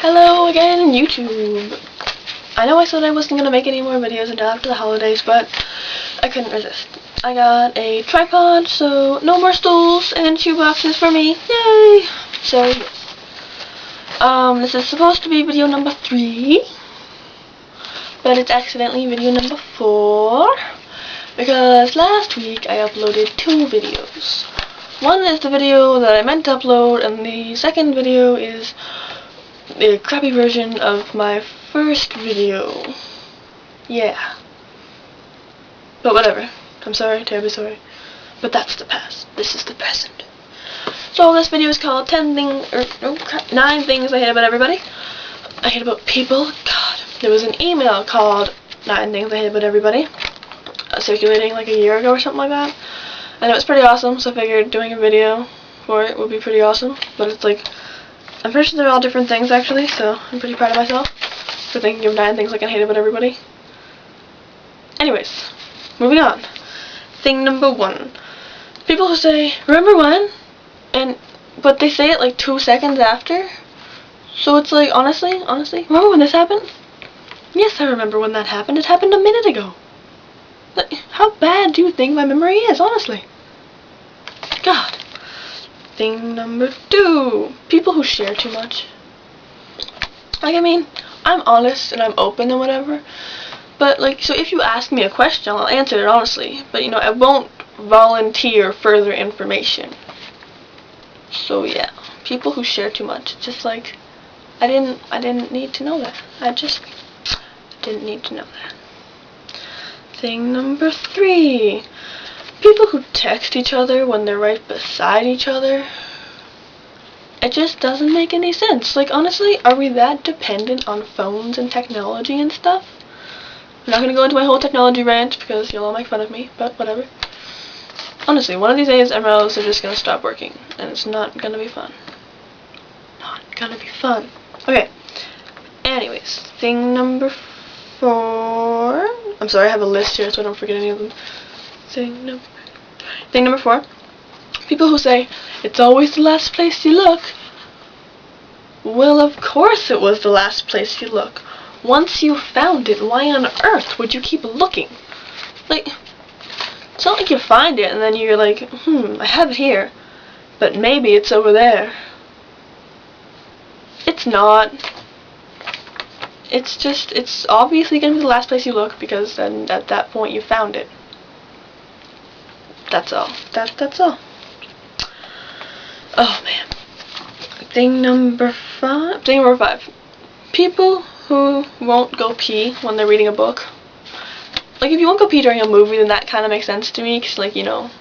Hello again, YouTube. I know I said I wasn't gonna make any more videos until after the holidays, but I couldn't resist. I got a tripod, so no more stools and shoe boxes for me. Yay! So yes. This is supposed to be video number 3, but it's accidentally video number 4 because last week I uploaded 2 videos. One is the video that I meant to upload, and the second video is a crappy version of my first video. Yeah. But whatever. I'm sorry, terribly sorry. But that's the past. This is the present. So this video is called 9 things I hate about everybody. I hate about people. God. There was an email called 9 things I hate about everybody, circulating like a year ago or something like that. And it was pretty awesome, so I figured doing a video for it would be pretty awesome. But it's like, I'm pretty sure they're all different things actually, so I'm pretty proud of myself for thinking of 9 things I can hate about everybody. Anyways, moving on. Thing number 1. People who say, "Remember when?" but they say it like 2 seconds after. So it's like, honestly, remember when this happened? Yes, I remember when that happened. It happened a minute ago. Like, how bad do you think my memory is, honestly? God. Thing number 2. People who share too much. Like, I mean, I'm honest and I'm open and whatever. But, like, so if you ask me a question, I'll answer it honestly. But, you know, I won't volunteer further information. So, yeah. People who share too much. Just like, I didn't need to know that. I didn't need to know that. Thing number 3. People who text each other when they're right beside each other. It just doesn't make any sense. Like, honestly, are we that dependent on phones and technology and stuff? I'm not gonna go into my whole technology rant because you'll all make fun of me, but whatever. Honestly, one of these days, MLs are just gonna stop working, and it's not gonna be fun. Not gonna be fun. Okay. Anyways, thing number 4. I'm sorry, I have a list here so I don't forget any of them. Thing number 4. People who say, "It's always the last place you look." Well, of course it was the last place you look. Once you found it, why on earth would you keep looking? Like, it's not like you find it and then you're like, I have it here, but maybe it's over there. It's not. It's obviously going to be the last place you look because then at that point you found it. That's all. That's all. Oh man. Thing number 5. People who won't go pee when they're reading a book. Like, if you won't go pee during a movie, then that kind of makes sense to me, because, like, you know,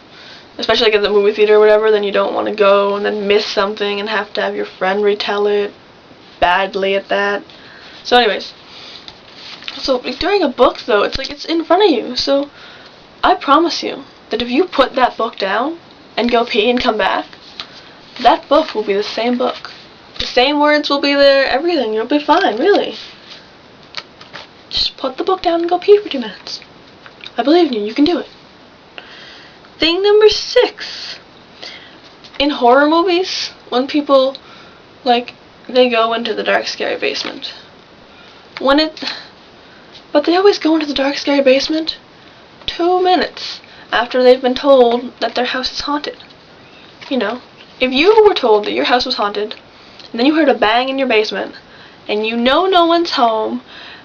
especially like at the movie theater or whatever, then you don't want to go and then miss something and have to have your friend retell it badly at that. So anyways, so like, during a book though, it's like it's in front of you, so I promise you that if you put that book down and go pee and come back, that book will be the same book. The same words will be there, everything, you'll be fine, really. Just put the book down and go pee for 2 minutes. I believe in you, you can do it. Thing number 6. In horror movies, when people, like, they go into the dark, scary basement. But they always go into the dark, scary basement 2 minutes after they've been told that their house is haunted. You know, if you were told that your house was haunted, and then you heard a bang in your basement, and you know no one's home,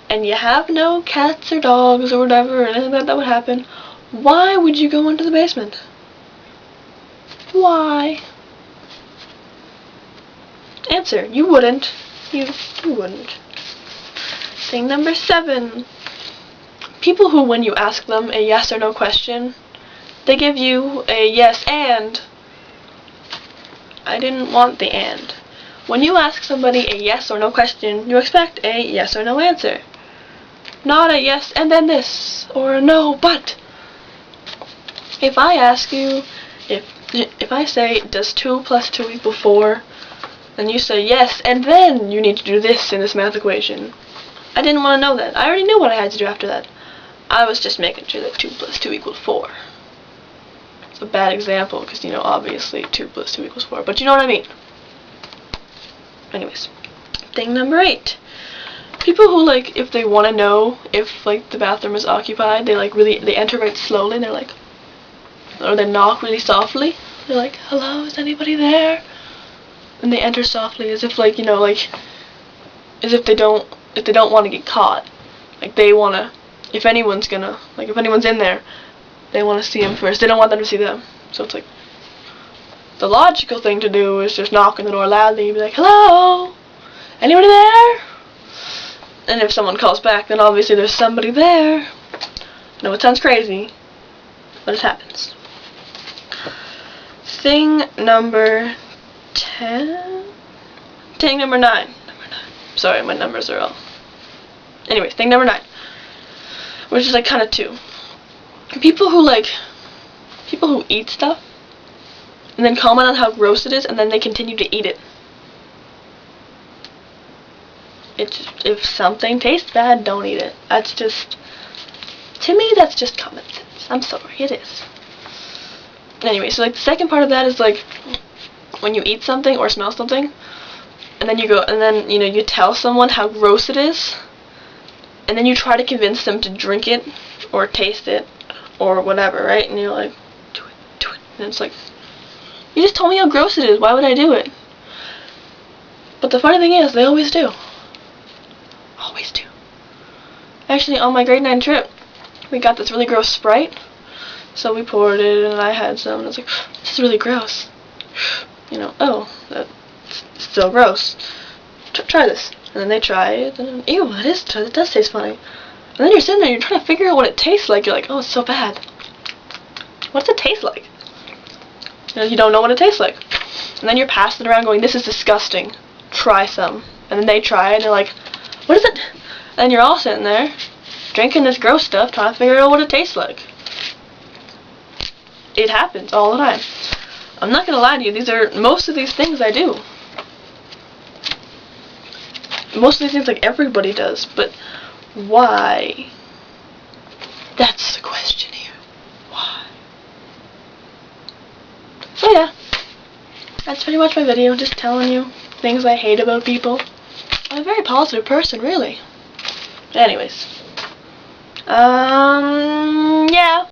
and you have no cats or dogs or whatever, or anything like that would happen, why would you go into the basement? Why? Answer. You wouldn't. You wouldn't. Thing number 7. People who, when you ask them a yes or no question, they give you a yes and. I didn't want the and. When you ask somebody a yes or no question, you expect a yes or no answer. Not a yes and then this, or a no but. If I ask you, if I say, does 2 plus 2 equal 4, then you say yes, and then you need to do this in this math equation. I didn't want to know that. I already knew what I had to do after that. I was just making sure that 2 plus 2 equals 4. It's a bad example, because, you know, obviously 2 plus 2 equals 4, but you know what I mean. Anyways. Thing number 8. People who, like, if they want to know if, like, the bathroom is occupied, they, like, they enter right slowly, and they're like, or they knock really softly. They're like, hello, is anybody there? And they enter softly as if, like, you know, like, as if they don't want to get caught. Like, they want to, if anyone's in there, they want to see them first. They don't want them to see them. So it's like, the logical thing to do is just knock on the door loudly and be like, hello? Anybody there? And if someone calls back, then obviously there's somebody there. I know it sounds crazy, but it happens. Thing number 10? Thing number 9. Sorry, my numbers are all. Anyways, thing number 9. Which is like kind of 2. People who eat stuff and then comment on how gross it is, and then they continue to eat it. If something tastes bad, don't eat it. That's just, to me, that's just common sense. I'm sorry, it is. Anyway, so like the second part of that is like when you eat something or smell something, and then you tell someone how gross it is, and then you try to convince them to drink it or taste it or whatever, right? And you're like, do it, and it's like, you just told me how gross it is. Why would I do it? But the funny thing is, they always do. Always do. Actually, on my grade 9 trip, we got this really gross Sprite. So we poured it, and I had some, and I was like, this is really gross. You know, oh, that's still gross. Try this. And then they try it, and ew, it does taste funny. And then you're sitting there, you're trying to figure out what it tastes like. You're like, oh, it's so bad. What does it taste like? You don't know what it tastes like. And then you're passing it around going, this is disgusting. Try some. And then they try it, and they're like, what is it? And you're all sitting there, drinking this gross stuff, trying to figure out what it tastes like. It happens all the time. I'm not gonna lie to you, most of these things I do. Most of these things, like, everybody does, but why? That's the question here. Why? So yeah, that's pretty much my video, just telling you things I hate about people. I'm a very positive person, really. Anyways. Yeah.